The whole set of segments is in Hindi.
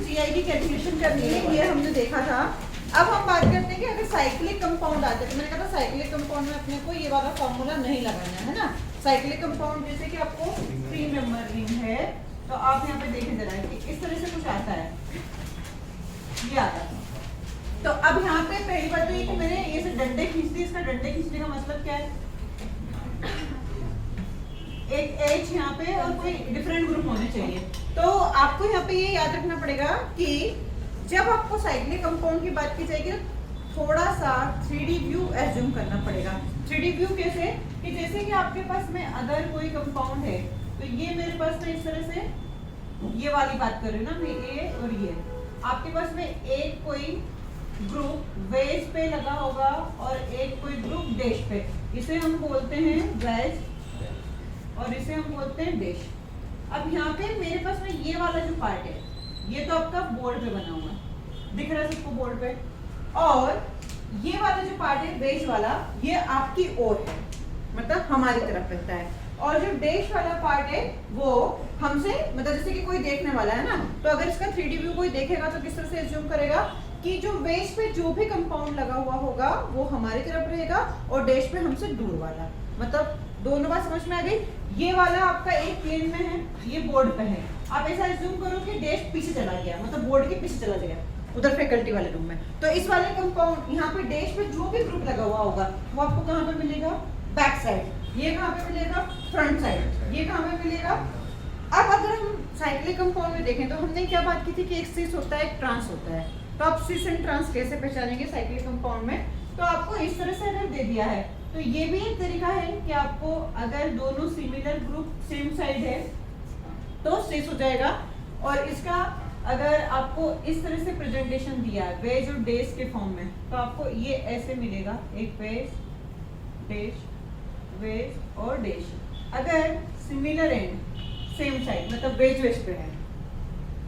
जीआई की कैलकुलेशन करनी है, ये हमने देखा था। अब हम बात करते हैं कि अगर साइक्लिक कंपाउंड आते हैं, तो मैंने कहा था साइक्लिक कंपाउंड में अपने को ये वाला फॉर्मूला नहीं लगाना है ना। साइक्लिक कंपाउंड जैसे कि आपको 3 मेंबर रिंग है, तो आप यहाँ पे देखें जरा कि इस तरह से कुछ आता है, ये आता है। तो अब यहाँ पे पहली बात तो ये कि मैंने ये से डंडे खींच दिए। इसका डंडे खींचने का मतलब क्या है, एक एच यहाँ पे और कोई डिफरेंट ग्रुप होने चाहिए। तो आपको यहाँ पे ये याद रखना पड़ेगा कि जब आपको साइक्लिक कंपाउंड की बात की जाएगी तो थोड़ा सा 3D व्यू एज्यूम करना पड़ेगा। 3D व्यू कैसे, कि जैसे कि आपके पास में अगर कोई कंपाउंड है, तो ये मेरे पास में इस तरह से, ये वाली बात कर रही हूँ ना मैं, ए और ये आपके पास में एक कोई ग्रुप वेज पे लगा होगा और एक कोई ग्रुप डैश पे, इसे हम बोलते हैं वेज और इसे हम बोलते हैं डैश। अब यहाँ पे मेरे पास में ये वाला जो पार्ट है, ये तो आपका बोर्ड पे बना हुआ है, दिख रहा है सबको बोर्ड पे, और ये वाला जो पार्ट है बेस वाला, ये आपकी ओर है, मतलब हमारी तरफ रहता है। और जो डैश वाला पार्ट है वो हमसे, मतलब जैसे कि कोई देखने वाला है ना, तो अगर इसका 3D व्यू कोई देखेगा तो किस तरह से एज्यूम करेगा कि जो बेस पे जो भी कंपाउंड लगा हुआ होगा वो हमारी तरफ रहेगा और डैश पे हमसे दूर वाला। मतलब दोनों बात समझ में आ गई। ये वाला आपका एक प्लेन में है, ये बोर्ड पे है। आप ऐसा एज्यूम करो कि डैश पीछे चला गया, मतलब बोर्ड के पीछे चला गया उधर फैकल्टी वाले रूम में। तो इस वाले कंपाउंड यहाँ पे डैश पे जो भी ग्रुप लगा हुआ होगा वो आपको कहाँ पे मिलेगा, बैक साइड। ये कहाँ पे मिलेगा, फ्रंट साइड। ये कहाँ पे मिलेगा। अब अगर हम साइक्लिक कंपाउंड में देखें तो हमने क्या बात की थी कि एक सिस होता है, एक ट्रांस होता है। तो आप सिस एंड ट्रांस कैसे पहचानेंगे साइक्लिक कंपाउंड में, तो आपको इस तरह से अगर दे दिया है तो ये भी एक तरीका है कि आपको अगर दोनों सिमिलर ग्रुप सेम साइड है तो सिस हो जाएगा। और इसका अगर आपको इस तरह से प्रेजेंटेशन दिया है वेज और डैश के फॉर्म में, तो आपको ये ऐसे मिलेगा, एक वेज डैश वेज और डैश। अगर सिमिलर एंड सेम साइड, मतलब वेज वेज पे है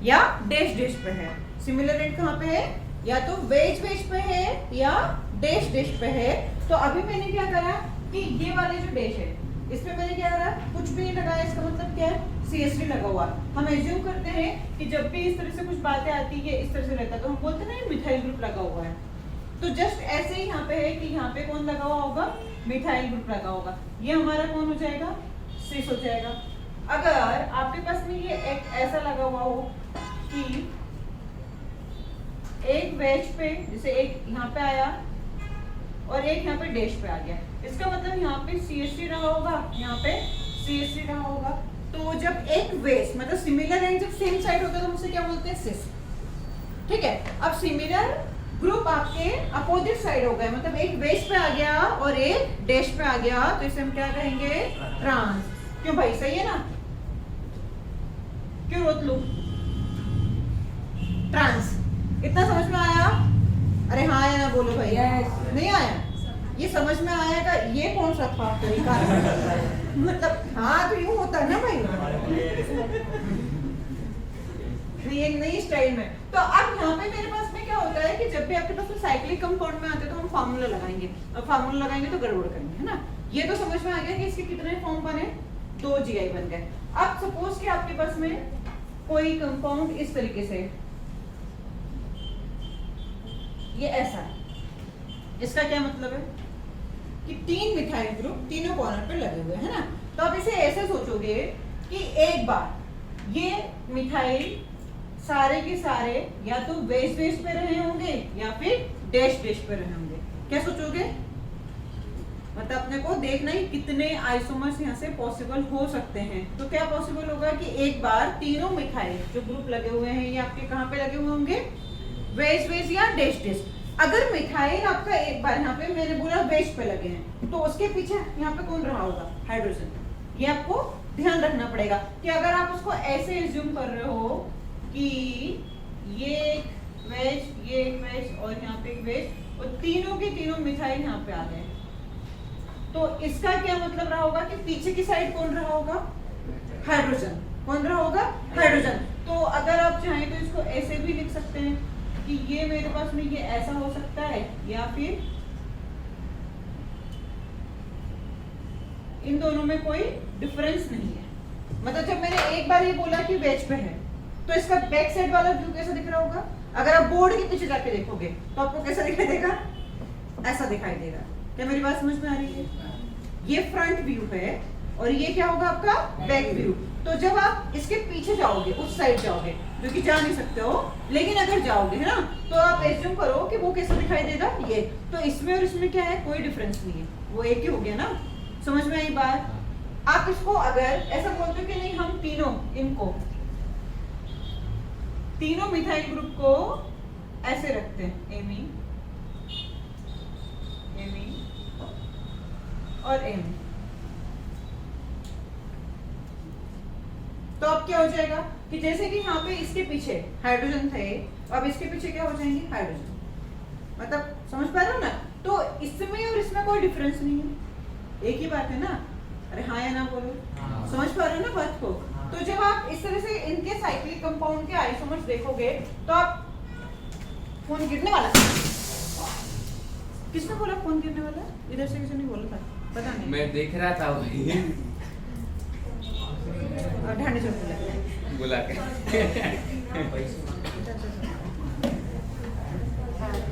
या डैश डैश पे है। सिमिलर एंड कहाँ पे है, या तो वेज वेज पे है या डैश डैश पे है। तो अभी मैंने क्या करा कि ये वाले जो डैश है इसमें मैंने क्या करा, कुछ भी नहीं लगाया। इसका मतलब क्या है, CH3 लगा हुआ। हम एज्यूम करते हैं कि जब भी इस तरह से कुछ बातें आती है इस तरह से रहता है तो हम बोलते हैं ना मिथाइल ग्रुप लगा हुआ है। तो जस्ट ऐसे ही यहाँ पे है कि यहाँ पे कौन लगा हुआ होगा, मिथाइल ग्रुप लगा होगा। ये हमारा कौन हो जाएगा, सिस हो जाएगा। अगर आपके पास में ये एक ऐसा लगा हुआ हो कि एक वेज पे, जैसे एक यहाँ पे आया और एक यहाँ पे डैश पे आ गया, इसका मतलब यहाँ पे CH3 रहा होगा, यहाँ पे CH3 रहा होगा। तो जब एक वेज, मतलब सिमिलर एंड जब सेम साइड होता है तो हम उसे क्या बोलते हैं, सिस। ठीक है। अब सिमिलर ग्रुप आपके अपोजिट साइड हो गए, मतलब एक वेज पे आ गया और एक डैश पे आ गया, तो इसे हम क्या कहेंगे, ट्रांस। क्यों भाई, सही है ना, क्यों रोत लू, ट्रांस। इतना समझ में आया? अरे हाँ या ना बोलो भाई। नहीं आया, ये समझ में आएगा। ये कौन सा था तरीका मतलब हाँ तो यूं होता है ना भाई, एक नई स्टाइल में। तो अब यहाँ पे मेरे पास में क्या होता है कि जब भी आपके पास साइक्लिक कंपाउंड में आते हैं तो हम फार्मूला लगाएंगे, और फार्मूला लगाएंगे तो गड़बड़ करेंगे, है ना। ये तो समझ में आ गया कि इसके कितने फॉर्म बने, 2 GI बन गए। अब सपोज कि आपके पास में कोई कंपाउंड इस तरीके से, ये ऐसा है, इसका क्या मतलब है कि 3 मिथाइल ग्रुप तीनों कॉर्नर पे लगे हुए हैं ना। तो आप इसे ऐसे सोचोगे कि एक बार ये मिथाइल सारे के सारे या तो वेज वेज पे रहे होंगे या फिर डैश डैश पे रहे होंगे। क्या सोचोगे, मतलब अपने को देखना ही कितने आइसोमर्स यहाँ से पॉसिबल हो सकते हैं। तो क्या पॉसिबल होगा कि एक बार तीनों मिथाइल जो ग्रुप लगे हुए हैं ये आपके कहाँ पे लगे हुए होंगे, वेज वेज या डैश डैश। अगर मिथाइल आपका एक बार यहाँ पे मैंने बोला वेज पे लगे हैं तो उसके पीछे यहाँ पे कौन रहा होगा, हाइड्रोजन। ये आपको ध्यान रखना पड़ेगा कि अगर आप उसको ऐसे एज्यूम कर रहे हो कि ये एक वेज, ये एक वेज और यहाँ पे एक वेज, और तीनों के तीनों मिथाइल यहाँ पे आ गए, तो इसका क्या मतलब रहा होगा कि पीछे की साइड कौन रहा होगा, हाइड्रोजन। कौन रहा होगा, हाइड्रोजन। तो अगर आप चाहें तो इसको ऐसे भी लिख सकते हैं कि ये मेरे पास में ये ऐसा हो सकता है, या फिर इन दोनों में कोई डिफरेंस नहीं है। मतलब जब मैंने एक बार ये बोला कि वेज पे है तो इसका बैक साइड वाला व्यू कैसा दिख रहा होगा? अगर आप बोर्ड के पीछे जाके देखोगे तो आपको कैसा दिखाई देगा? ऐसा दिखाई देगा। क्या मेरी बात समझ में आ रही है? ये फ्रंट व्यू है और ये क्या होगा आपका? Back view. तो जब आप इसके पीछे जाओगे, उस साइड जाओगे, जो कि जा नहीं सकते हो, लेकिन अगर जाओगे है ना, तो आप एज्यूम करो कि वो कैसा दिखाई देगा? ये। तो इसमें और इसमें क्या है? कोई डिफरेंस नहीं है, वो एक ही हो गया ना। समझ में आई बात? आप इसको अगर ऐसा बोलते हो कि नहीं, हम तीनों मिथाइल ग्रुप को ऐसे रखते हैं, एमी और एमी, तो अब क्या हो जाएगा कि जैसे कि यहाँ पे इसके पीछे हाइड्रोजन थे, अब इसके पीछे क्या हो जाएंगे? हाइड्रोजन। मतलब समझ पा रहे हो ना? तो इसमें और इसमें कोई डिफरेंस नहीं है, एक ही बात है ना। अरे हाँ या ना बोलो, समझ पा रहे हो ना बात को? तो जब आप इस तरह से इनके साइक्लिक कंपाउंड के आइसोमर्स देखोगे तो आप, फोन गिरने वाला, किसने बोला फोन गिरने वाला? इधर से किसी ने बोला था, पता नहीं, मैं देख रहा था वही ढांडे चौक बुला के।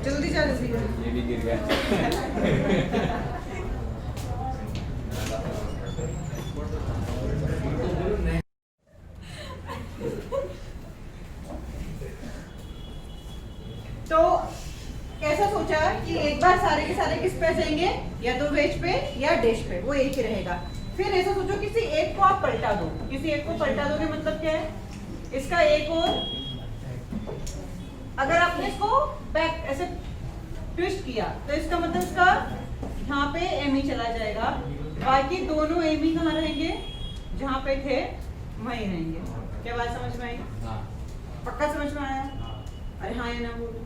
जल्दी जा, जल्दी ये भी गिर गया। तो कैसा सोचा कि एक बार सारे के सारे किस पे जाएंगे? या तो वेज पे या डैश पे, वो एक ही रहेगा। फिर ऐसा सोचो किसी एक को आप पलटा दो, किसी एक को पलटा दोगे मतलब क्या है? इसका एक और, अगर आपने इसको बैक ऐसे ट्विस्ट किया तो इसका मतलब इसका यहाँ पे एमी चला जाएगा, बाकी दोनों एमी कहाँ रहेंगे? जहाँ पे थे वहीं रहेंगे। क्या बात समझ में आई? पक्का समझ में आया? अरे हाँ या ना बोलो।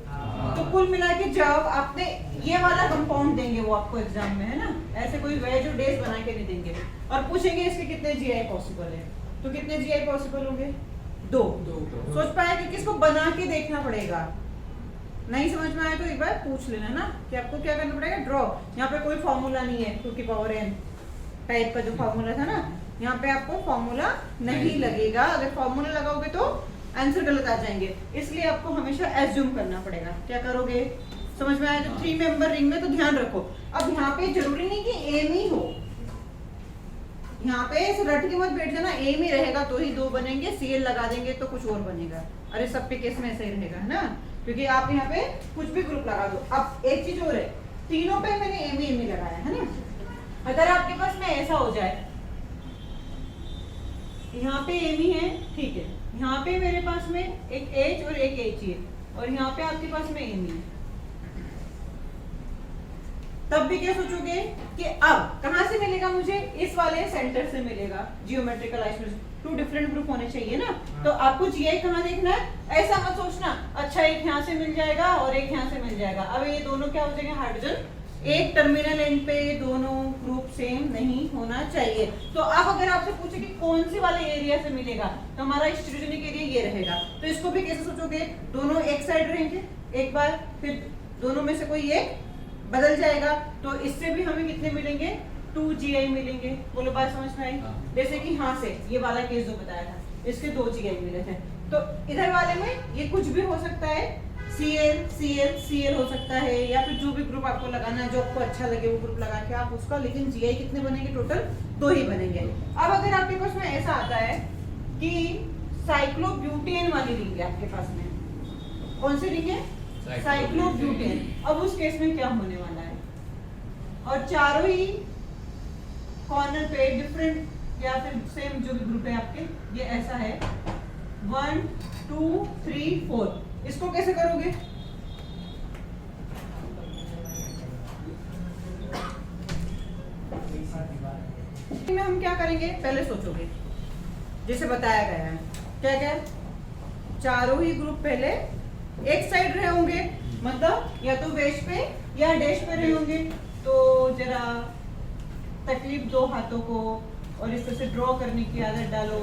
तो कुल मिला के जब आपने ये वाला कंपाउंड देंगे वो आपको एग्जाम में, है ना, ऐसे कोई वेज और डेज बना के नहीं देंगे, और पूछेंगे इसके कितने जीआई पॉसिबल है, तो कितने जीआई पॉसिबल होंगे? दो। सोच पाए कि किसको बना के देखना पड़ेगा? नहीं समझ में आया तो एक बार पूछ लेना ना कि आपको क्या करना पड़ेगा? ड्रॉ। यहाँ पे कोई फॉर्मूला नहीं है, 2 की पावर n टाइप का जो फॉर्मूला था ना, यहाँ पे आपको फॉर्मूला नहीं लगेगा। अगर फॉर्मूला लगाओगे तो आंसर गलत आ जाएंगे, इसलिए आपको हमेशा एज्यूम करना पड़ेगा। क्या करोगे? समझ में आया? तो 3 मेंबर रिंग में तो ध्यान रखो। अब यहाँ पे जरूरी नहीं कि एम ही हो, यहाँ पे रट के मत बैठ जाना, एम ही रहेगा तो ही 2 बनेंगे, सीएल लगा देंगे तो कुछ और बनेगा। अरे सबके केस में ऐसा ही रहेगा, है ना, क्योंकि आप यहाँ पे कुछ भी ग्रुप लगा दो। अब एक चीज और है, तीनों पे मैंने एम ही लगाया है ना। अगर आपके पास में ऐसा हो जाए, यहाँ पे एम ही है, ठीक है, यहाँ पे मेरे पास में एक एच और एक एच है, और यहाँ पे आपके पास में एम है, तब भी क्या सोचोगे कि अब कहां से मिलेगा मुझे? इस वाले सेंटर से मिलेगा। जियोमेट्रिकल आइसोमर्स 2 डिफरेंट ग्रुप होने चाहिए ना, तो आपको जीआई कहां देखना है? ऐसा मत सोचना अच्छा एक यहाँ से मिल जाएगा और एक यहाँ से मिल जाएगा। अब ये दोनों क्या हो जाएंगे? हाइड्रोजन। एक टर्मिनल एंड पे दोनों ग्रुप सेम नहीं होना चाहिए। तो अब अगर आपसे पूछे कि कौन से वाले एरिया से मिलेगा, तो हमारा स्टीरियोजेनिक एरिया ये रहेगा। तो इसको भी कैसे सोचोगे? दोनों एक साइड रहेंगे एक बार, फिर दोनों में से कोई एक बदल जाएगा, तो इससे भी हमें कितने मिलेंगे? 2 GI मिलेंगे। बोलो बात समझ में आई? जैसे कि यहाँ से ये वाला केस जो बताया था, इसके 2 GI मिले थे, तो इधर वाले में ये कुछ भी हो सकता है, Cl Cl Cl हो सकता है, या फिर जो भी ग्रुप आपको लगाना है, जो आपको अच्छा लगे वो ग्रुप लगा के आप उसका, लेकिन GI कितने बनेंगे? टोटल 2 ही बनेंगे। अब अगर आपके पास में ऐसा आता है कि साइक्लोब्यूटेन वाली रिंग है आपके पास में, कौन सी रिंग है? साइक्लोब्यूटेन। अब उस केस में क्या होने वाला है? और चारों ही कॉर्नर पे डिफरेंट या फिर सेम जो भी ग्रुप है आपके, ये ऐसा है 1 2 3 4। इसको कैसे करोगे? में हम क्या करेंगे? पहले सोचोगे जैसे बताया गया है, क्या क्या? चारों ही ग्रुप पहले एक साइड रहे होंगे, मतलब या तो वेज पे या डैश पे रहे होंगे। तो जरा तकलीफ दो हाथों को और इस तरह से ड्रॉ करने की आदत डालो।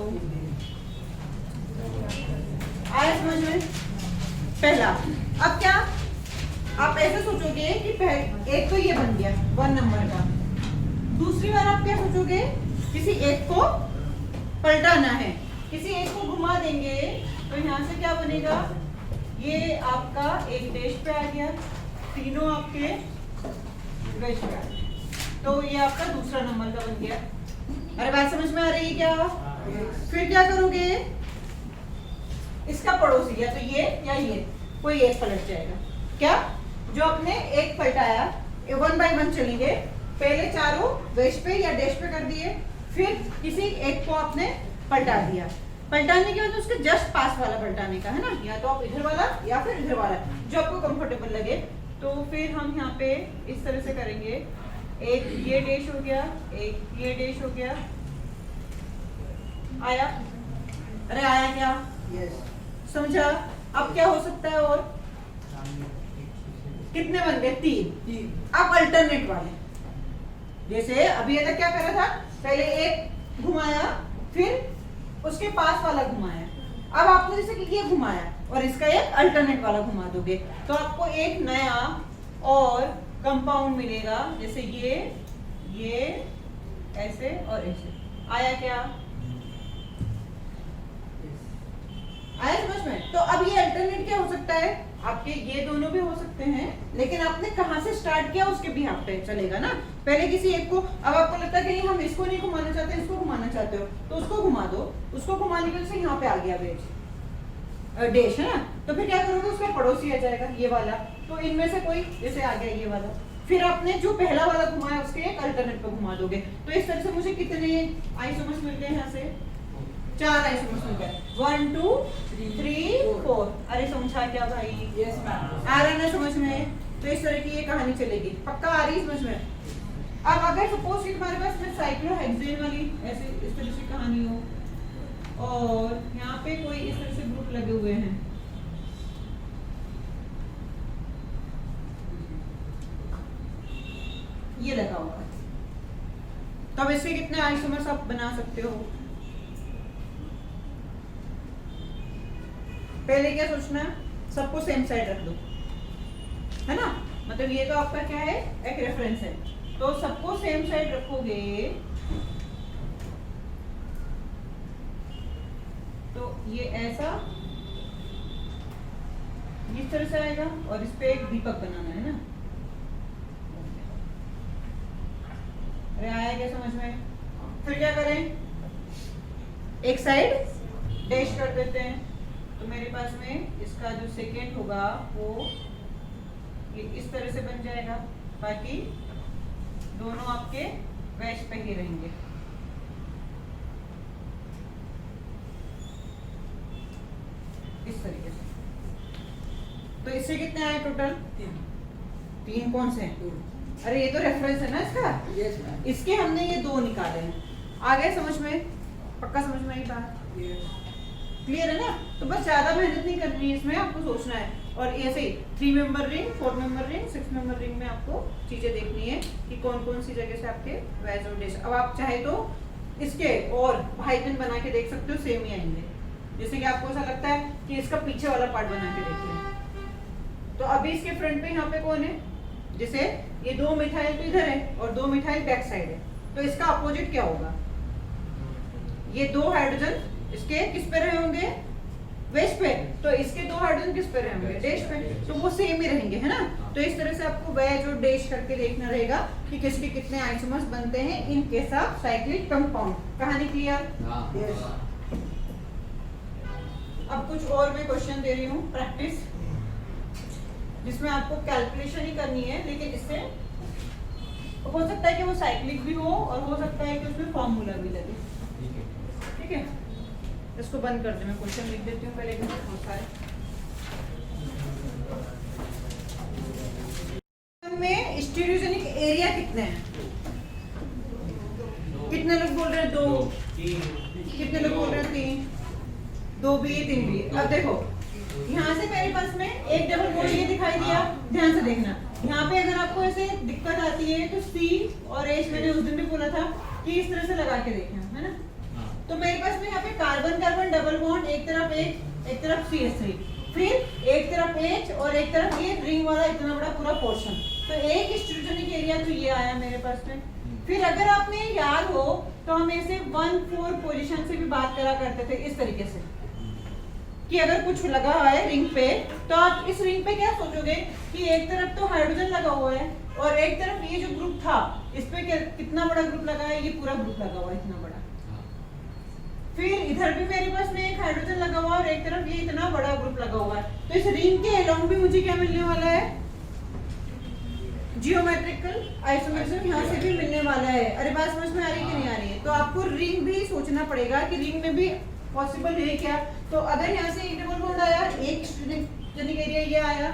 आया समझ में? पहला। अब क्या आप ऐसे सोचोगे कि एक तो ये बन गया 1 नंबर का, दूसरी बार आप क्या सोचोगे? किसी एक को पलटाना है, किसी एक को घुमा देंगे तो यहाँ से क्या बनेगा, ये आपका एक डैश पे आ गया, तीनों आपके वेज पे आ गए, तो ये आपका दूसरा नंबर का बन गया। अरे बात समझ में आ रही है क्या? फिर क्या करोगे, इसका पड़ोसी या तो ये या ये कोई एक पलट जाएगा। क्या, जो आपने एक पलटाया, 1 बाय 1 चलेंगे, पहले चारों वेज पे या डैश पे कर दिए, फिर किसी एक को आपने पलटा दिया। पलटाने के बाद उसके जस्ट पास वाला पलटाने का है ना, या तो आप इधर वाला या फिर इधर वाला, जो आपको कंफर्टेबल लगे। तो फिर हम यहाँ पे इस तरह से करेंगे, एक ये डैश हो गया, एक ये डैश हो गया। आया? अरे आया क्या? यस। समझा? अब क्या हो सकता है और कितने बन गए? 3। अब अल्टरनेट वाले, जैसे अभी तक क्या करा था, पहले एक घुमाया, फिर उसके पास वाला घुमाया, अब आपने जैसे कि ये घुमाया और इसका एक अल्टरनेट वाला घुमा दोगे, तो आपको एक नया और कंपाउंड मिलेगा, जैसे ये ऐसे और ऐसे। आया क्या? आया समझ में? तो अब ये अल्टरनेट क्या हो सकता है, आपके ये दोनों भी हो सकते हैं, लेकिन आपने कहां से स्टार्ट किया उसके भी आप पे चलेगा ना। पहले किसी एक को, अब आपको लगता है कि नहीं हम इसको नहीं घुमाना चाहते, इसको घुमाना चाहते हो, तो उसको घुमा दो। उसको घुमाने की वजह से यहाँ पे आ गया वेज डैश है ना, तो फिर क्या करोगे, उसका पड़ोसी आ जाएगा ये वाला, तो इनमें से कोई जैसे आ गया ये वाला, फिर आपने जो पहला वाला घुमाया उसके एक अल्टरनेट पे घुमा दोगे। तो इस तरह से मुझे कितने आइसोमर्स मिल गए यहाँ से? 4 आइसोमर्स मिल गए, 1 2 3 4। अरे समझा क्या भाई? Yes ma'am. आ रहा है ना समझ में? तो इस तरह की ये कहानी चलेगी, पक्का आ रही है समझ में? अब अगर सपोज कि तुम्हारे पास में साइक्लोहेक्सेन वाली ऐसे इस तरह से कहानी हो, और यहाँ पे कोई इस तरह से ग्रुप लगे हुए हैं, ये लगा होगा, तब इसके कितने आइसोमर्स आप बना सकते हो? पहले क्या सोचना है, सबको सेम साइड रख दो, है ना, मतलब ये तो आपका क्या है, एक रेफरेंस है, तो सबको सेम साइड रखोगे तो ये ऐसा इस तरह से आएगा, और इस पे एक दीपक बनाना है ना। अरे आया क्या समझ में? फिर क्या करें, एक साइड डैश कर देते हैं, तो मेरे पास में इसका जो सेकेंड होगा वो ये इस तरह से बन जाएगा, बाकी दोनों आपके वेज पे ही रहेंगे। इस तरीके से, तो इससे कितने आए टोटल? 3 कौन से हैं? अरे ये तो रेफरेंस है ना इसका, यस मैम। इसके हमने ये 2 निकाले हैं। आ गए समझ में? पक्का समझ में आई बात? क्लियर है ना? तो बस ज्यादा मेहनत नहीं करनी है इसमें, आपको सोचना है, और ऐसे ही 3 member ring, 4 member ring, 6 member ring में आपको चीजें देखनी है कि कौन कौन सी जगह से आपके वेज और डैश। अब आप चाहे तो इसके और हाइपन बना के देख सकते हो, सेम ही आएंगे। जैसे कि आपको ऐसा लगता है कि इसका पीछे वाला पार्ट बना के देखिए, तो अभी इसके फ्रंट पे यहाँ पे कौन है, जैसे ये 2 मिथाइल तो इधर है और 2 मिथाइल बैक साइड है, तो इसका अपोजिट क्या होगा, ये 2 हाइड्रोजन इसके किस पे रहे होंगे, वेज पे, तो इसके 2 हाइड्रोजन किस पे रहे होंगे, डैश पे, तो वो सेम ही रहेंगे, है ना। तो इस तरह से आपको वेज और डैश करके देखना रहेगा कि किसके कितने आइसोमर्स बनते हैं in case of cyclic compound. कहानी क्लियर? यस। अब कुछ और मैं क्वेश्चन दे रही हूँ प्रैक्टिस, जिसमें आपको कैलकुलेशन ही करनी है, लेकिन इससे हो सकता है कि वो साइक्लिक भी हो और हो सकता है कि उसमें फॉर्मूला भी लगे। ठीक है, इसको बंद कर दे, मैं क्वेश्चन लिख देती हूँ पहले, बहुत सारे में स्टीरियोजेनिक एरिया कितने हैं? कितने लोग बोल रहे हैं? 2। कितने लोग बोल रहे हैं? 3। 2 भी 3 भी। अब देखो यहाँ से मेरे पास में एक डबल बॉन्ड ये दिखाई दिया, ध्यान से देखना, यहाँ पे अगर आपको ऐसे दिक्कत आती है तो C और H मैंने उस दिन भी बोला था कि इस तरह से लगा के देखना, है ना। तो मेरे पास में यहाँ पे कार्बन कार्बन डबल बॉन्ड, एक तरफ एक तरफ CH3, फिर एक तरफ H और एक तरफ ये रिंग वाला इतना बड़ा पूरा पोर्शन, तो एक स्टीरियोजेनिक एरिया तो ये आया मेरे पास में। फिर अगर आपने याद हो तो हम ऐसे 1-4 पोजीशन से भी बात करा करते थे इस तरीके से, कि अगर कुछ लगा है रिंग पे तो आप इस रिंग पे क्या सोचोगे कि एक तरफ तो हाइड्रोजन लगा हुआ है और एक तरफ ये जो ग्रुप था इस पे कितना बड़ा ग्रुप लगा है, ये पूरा ग्रुप लगा हुआ है इतना बड़ा। फिर इधर भी मेरे पास में एक हाइड्रोजन लगा हुआ है और एक तरफ ये इतना बड़ा ग्रुप लगा हुआ है, तो इस रिंग के अलोंग भी मुझे क्या मिलने वाला है, जियोमेट्रिकल आइसोमेरिज्म यहाँ से भी मिलने वाला है। अरे बात समझ में आ रही है कि नहीं आ रही है? तो आपको रिंग भी सोचना पड़ेगा कि रिंग में भी पॉसिबल है क्या। तो अगर यहाँ से एक डबल बॉन्ड आया, एक स्ट्रेटिक एरिया ये आया,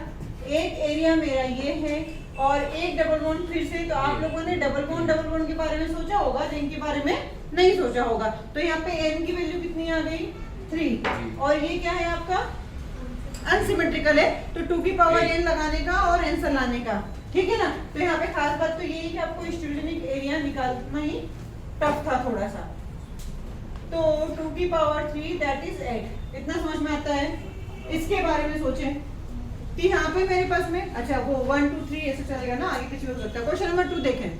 एक एरिया मेरा ये है और एक डबल बॉन्ड फिर से, तो आप लोगों ने डबल बॉन्ड के बारे में सोचा होगा, रिंग के बारे में नहीं सोचा होगा। तो यहाँ पे n की वैल्यू कितनी आ गई 3 और ये क्या है आपका अनसिमेट्रिकल है, तो 2 की पावर n लगाने का और आंसर लाने का, ठीक है ना। तो यहाँ पे खास बात तो ये है कि आपको स्ट्रेटिक एरिया निकालना ही टफ था थोड़ा सा। तो 2 की पावर 3 दैट इज 8, इतना समझ में आता है। इसके बारे में सोचें कि यहाँ पे मेरे पास में अच्छा वो 1 2 3 ऐसे चलेगा ना, आगे पीछे हो सकता है। क्वेश्चन नंबर 2 देखें।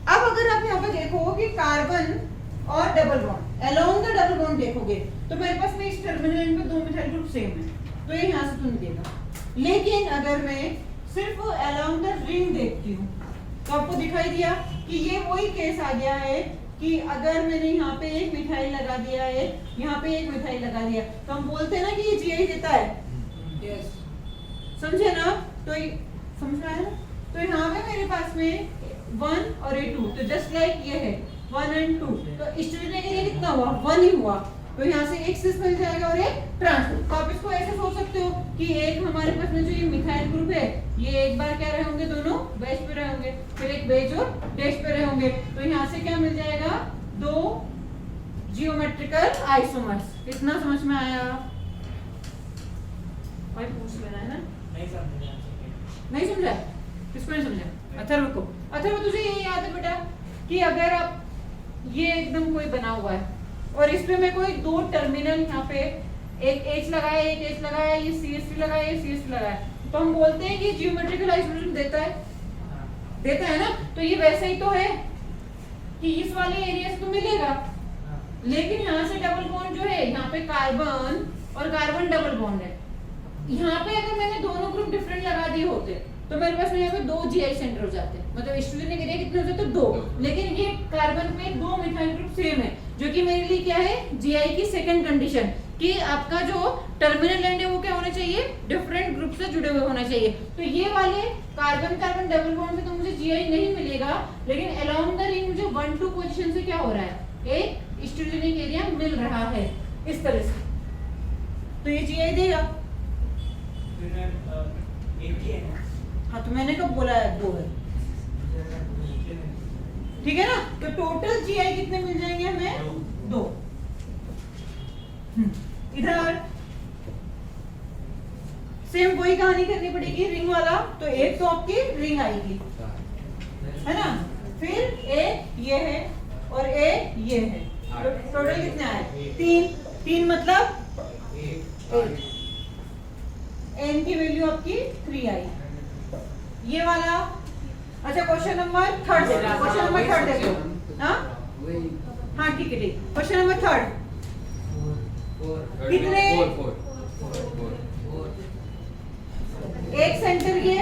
अब अगर आप यहाँ पे देखो कि कार्बन और double bond along the double bond देखोगे तो मेरे पास में इस टर्मिनल एंड पे 2 मिथाइल ग्रुप सेम है, तो ये यहाँ से तो निकलेगा। लेकिन अगर मैं सिर्फ अलोंग द रिंग देखती हूँ तो आपको दिखाई दिया कि ये वही केस आ गया है कि अगर मैंने यहाँ पे एक मिथाइल लगा दिया है, यहाँ पे एक मिथाइल लगा दिया, तो हम बोलते हैं ना कि ये जीआई देता है। यस समझे ना? तो समझ में आया? तो यहाँ पे मेरे पास में 1 और 2, तो जस्ट लाइक ये है 1 and 2, तो स्ट्रेटिक एरिया कितना हुआ 1 ही हुआ, तो यहाँ से एक सिस मिल जाएगा और एक ट्रांस। तो आप इसको ऐसे सोच सकते हो कि एक हमारे पास में जो ये मिथाइल ग्रुप है ये एक बार क्या रहे होंगे, दोनों बेस पे रहे होंगे, फिर एक बेस और डैश पे रहे होंगे, तो यहाँ से क्या मिल जाएगा 2 जियोमेट्रिकल आइसोमर्स। कितना समझ में आया? भाई पूछ लेना है ना, नहीं समझ नहीं समझा? किसको नहीं समझा? अथर्व को। अथर्व तुझे ये याद है बेटा कि अगर आप ये एकदम कोई बना हुआ है और इसमें मैं कोई 2 टर्मिनल यहाँ पे एक H लगाया, एक H लगाया, ये CH3 लगाया, ये CH3 लगाया, तो हम बोलते हैं कि जियोमेट्रिकल आइसोमेरिज्म देता है, देता है ना। तो ये वैसे ही तो है कि इस वाले एरिया से तो मिलेगा, लेकिन यहाँ से डबल बॉन्ड जो है यहाँ पे कार्बन और कार्बन डबल बॉन्ड है, यहाँ पे अगर मैंने दोनों ग्रुप डिफरेंट लगा दिए होते तो मेरे पास में यहाँ पे 2 GI सेंटर हो जाते, मतलब स्ट्रेटिक एरिया कितने हो जाते 2, लेकिन ये कार्बन पे 2 मिथाइल ग्रुप सेम है, जो कि मेरे लिए क्या है GI की सेकंड कंडीशन कि आपका जो टर्मिनल एंड है वो क्या होना चाहिए, डिफरेंट ग्रुप से जुड़े हुए होना चाहिए। तो ये वाले कार्बन कार्बन डबल बॉन्ड में तो मुझे GI नहीं मिलेगा, लेकिन अलोंग द रिंग मुझे 1 2 पोजीशन से क्या हो रहा है, एक स्ट्रेटिक एरिया मिल रहा है इस तरह से, तो ये GI देगा। हाँ तो मैंने कब बोला है 2 है, ठीक है ना। तो टोटल जीआई कितने मिल जाएंगे हमें 2। इधर सेम वही कहानी करनी पड़ेगी रिंग वाला, तो एक तो आपकी रिंग आएगी है ना, फिर एक ये है और एक ये है, तो टोटल कितने आए 3 मतलब 8। n की वैल्यू आपकी 3 आई। ये वाला अच्छा क्वेश्चन नंबर 3 देखो, क्वेश्चन नंबर 3 देखो। हाँ ठीक है ठीक। क्वेश्चन नंबर 3 कितने, एक सेंटर ये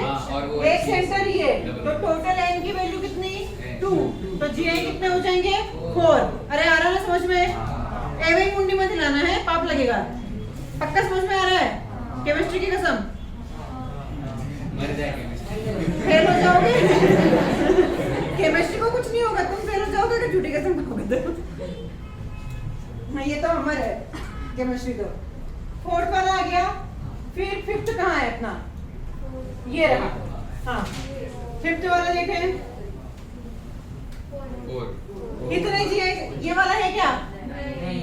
एक सेंटर ये, तो टोटल n की वैल्यू कितनी 2, तो जीआई कितने हो जाएंगे 4। अरे आ रहा है समझ में? एवं मुंडी मत हिलाना है, पाप लगेगा। पक्का समझ में आ रहा है? केमिस्ट्री की कसम मर जाएगा, फेल हो जाओगे। केमिस्ट्री को कुछ नहीं होगा, तुम फेल हो जाओगे अगर झूठी कसम खाओगे तो। हाँ ये तो हमारा है केमिस्ट्री। तो 4th वाला आ गया, फिर 5th कहाँ है अपना, ये रहा। हाँ 5th वाला देखें कितने जी है, ये वाला है क्या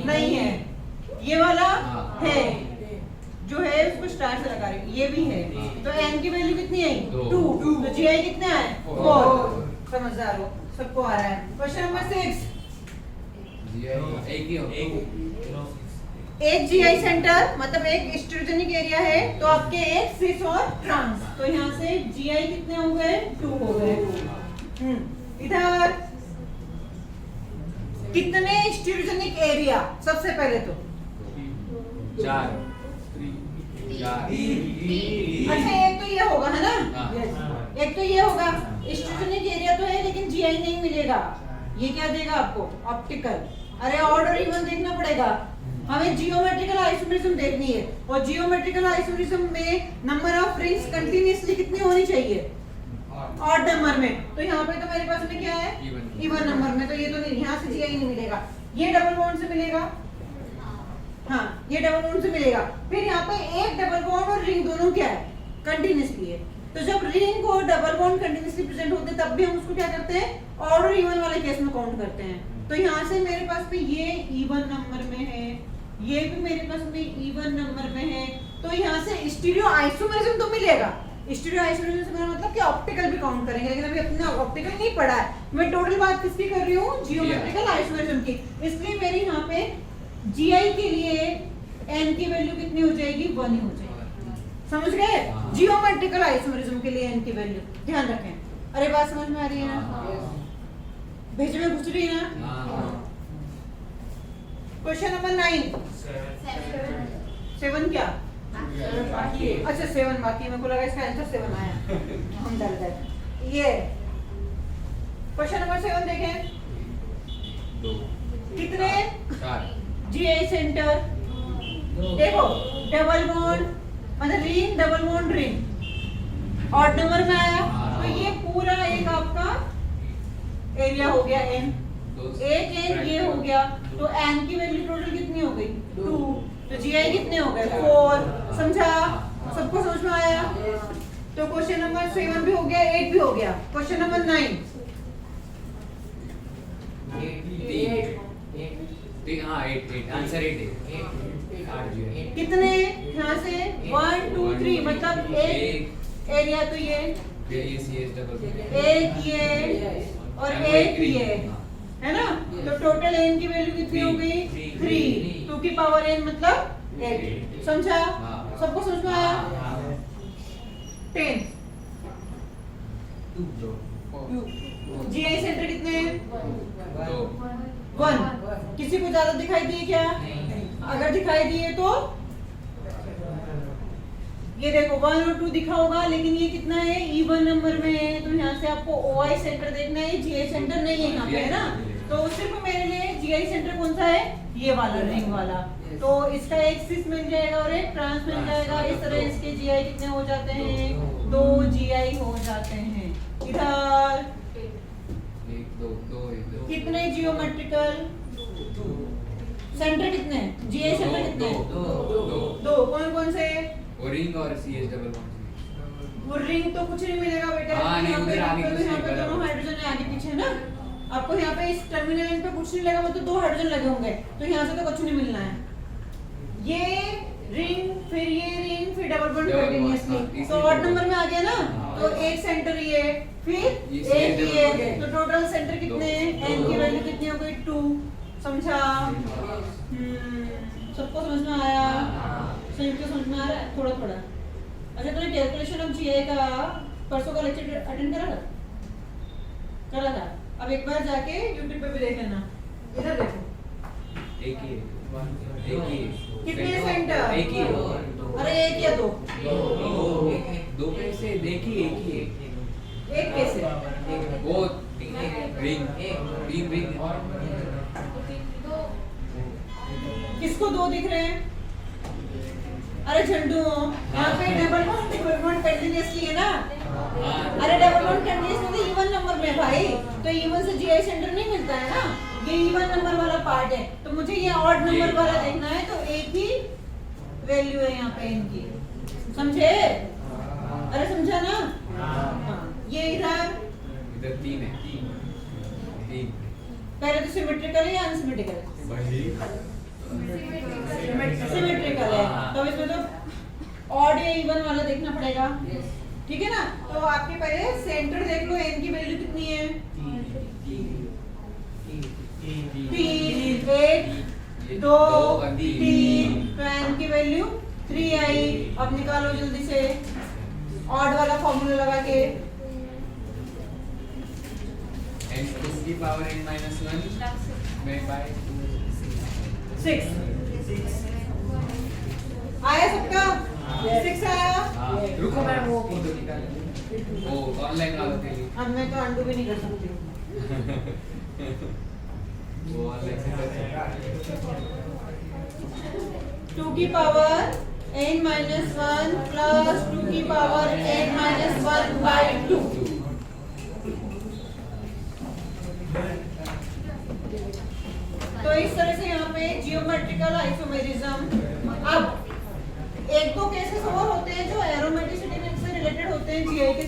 नहीं है, ये वाला है जो है उसको स्टार से लगा रही हूँ, ये भी है, तो n की वैल्यू कितनी आई 2, तो जीआई कितने आए 4। समझदार हो, सबको आ रहा है। क्वेश्चन नंबर 6 एक जीआई सेंटर मतलब एक स्ट्रेटेजिक एरिया है, तो आपके एक सिस और ट्रांस, तो यहाँ से जीआई कितने हो गए 2 हो गए। इधर कितने स्ट्रेटेजिक एरिया, सबसे पहले तो चार अच्छा एक तो ये होगा है ना, हाँ। एक तो ये होगा स्टेशनिक एरिया तो है लेकिन जीआई नहीं मिलेगा। ये क्या देगा आपको? ऑप्टिकल। अरे ऑड और इवन देखना पड़ेगा, हमें जियोमेट्रिकल आइसोमेरिज्म देखनी है, और जियोमेट्रिकल आइसोमेरिज्म में नंबर ऑफ रिंग्स कंटीन्यूअसली कितनी होनी चाहिए? ऑड नंबर में। तो यहाँ पे तो मेरे पास में क्या है? इवन नंबर में, तो ये तो नहीं, यहाँ से जीआई नहीं मिलेगा। ये डबल बॉन्ड से मिलेगा, हाँ ये डबल बॉन्ड से मिलेगा। फिर यहाँ पे एक डबल बॉन्ड और रिंग दोनों क्या है? कंटीन्यूअसली है। तो जब रिंग और डबल बॉन्ड कंटीन्यूअसली प्रेजेंट होते हैं तब भी हम उसको क्या करते हैं? ऑड और इवन वाले केस में काउंट करते हैं। तो यहाँ से मेरे पास में ये इवन नंबर में है, ये भी मेरे पास में इवन नंबर में है, तो यहाँ से स्टीरियो आइसोमेरिज्म तो मिलेगा। स्टीरियो आइसोमेरिज्म से मेरा मतलब कि ऑप्टिकल भी काउंट करेंगे, लेकिन अभी अपना ऑप्टिकल नहीं पढ़ा है। मैं टोटल बात किसकी कर रही हूँ? जियोमेट्रिकल आइसोमेरिज्म की। इसलिए मेरी यहाँ पे जीआई के लिए एन की वैल्यू कितनी हो जाएगी? 1 ही हो जाएगी। समझ गए? जियोमेट्रिकल आइसोमेरिज्म के लिए एन की वैल्यू ध्यान रखें। अरे बात समझ में आ रही है ना? भेज में घुस रही है ना? Question number 9। 7 क्या? अच्छा 7 बाकी, मेरे को लगा इसका आंसर 7 आया, हम डर गए। ये क्वेश्चन नंबर 7 देखें, कितने जीआई सेंटर? देखो डबल बॉन्ड मतलब ring, double bond ring, odd number में आया, तो ये पूरा एक आपका एरिया हो गया एन, एक एन ये हो गया, तो एन की वैल्यू टोटल कितनी हो गई? 2। तो जीआई कितने हो गए? 4। समझा? सबको समझ में आया? तो क्वेश्चन नंबर 7 भी हो गया, 8 भी हो गया। Question number 9। हाँ 8 आंसर 8 कितने? यहाँ से 1 2 3 मतलब एक एरिया, तो ये एक ये और एक ये है ना, तो टोटल एन की वैल्यू कितनी हो गई? 3। 2 की पावर n मतलब 8। समझा? सबको समझ में आया? 10 जीआई सेंटर कितने हैं? 1। किसी को ज्यादा दिखाई दिए क्या? अगर दिखाई दिए तो ये देखो 1 और 2 दिखा होगा, लेकिन ये कितना है? इवन नंबर में है। तो यहाँ से आपको ओआई सेंटर देखना है, जीआई सेंटर नहीं है यहाँ पे, है ना? तो सिर्फ मेरे लिए जीआई सेंटर कौन सा है? ये वाला रिंग वाला। तो इसका एक सिस मिल जाएगा और एक ट्रांस मिल जाएगा। इस तरह इसके जीआई कितने हो जाते हैं? 2 जीआई हो जाते हैं। इधर कितने जियोमेट्रिकल सेंटर कितने? जीआई सेंटर कितने? 2। कौन कौन से? रिंग और सीएच डबल बॉन्ड। वो रिंग तो कुछ नहीं मिलेगा बेटा, हाँ, नहीं, उधर आगे कुछ यहाँ नहीं पे बराबर। दोनों हाइड्रोजन है आगे पीछे ना। आपको यहाँ पे इस टर्मिनल एंड पे कुछ नहीं लगा, मतलब 2 हाइड्रोजन लगे होंगे, तो यहाँ से तो कुछ नहीं मिलना है। ये रिंग, फिर ये रिंग, फिर डबल बॉन्ड कंटीन्यूअसली, तो ऑड नंबर में आ गया ना। तो एक सेंटर ये, फिर एक ये, तो टोटल सेंटर कितने? एन की वैल्यू कितनी हो गई? 2। समझा? सबको समझ में आया? संयुक्त समझ में आ रहा है? थोड़ा थोड़ा। अच्छा तुमने कैलकुलेशन ऑफ जीआई का परसों का लेक्चर अटेंड करा था? करा था। अब एक बार जाके YouTube पे भी देख लेना। इधर देखो, एक ही कितने सेंटर? एक ही। अरे एक या 2? 2 कैसे? देखिए एक ही एक कैसे? वो रिंग 3 रिंग किसको 2 दिख रहे हैं? अरे झंडू, यहाँ पे double bond triple bond continuously है ना। अरे डबल बॉन्ड कंटीन्यूअसली तो इवन नंबर में भाई, तो इवन से जीआई सेंटर नहीं मिलता है ना, ये इवन नंबर वाला पार्ट है। तो मुझे ये ऑड नंबर वाला देखना है, तो एक ही वैल्यू है यहाँ पे इनकी। समझे? अरे समझा ना? हाँ। ये इधर 3 है। 3 पहले तो सिमेट्रिकल है या अनसिमेट्रिकल? सिमेट्रिकल है, तो इसमें तो ऑड या इवन वाला देखना पड़ेगा। ठीक है ना? तो आपके पहले सेंटर देख लो, एन की वैल्यू कितनी है? 3, 1 2 3, तो एन की वैल्यू 3 आई। अब निकालो जल्दी से ऑड वाला फॉर्मूला लगा के। n की पावर n-1 में बाय 6 रुको मैं वो फोटो निकाल वो ऑनलाइन वालों के लिए अब मैं तो अंडू भी नहीं कर सकती हूँ। वो ऑनलाइन से कर सकते 2 की पावर n minus 1 plus 2 की पावर n minus 1 by 2। तो इस तरह से यहाँ पे जियोमेट्रिकल आइसोमेरिज्म। अब एक दो केसेस और होते हैं जो एरोमेटिसिटी से रिलेटेड होते हैं जीआई के,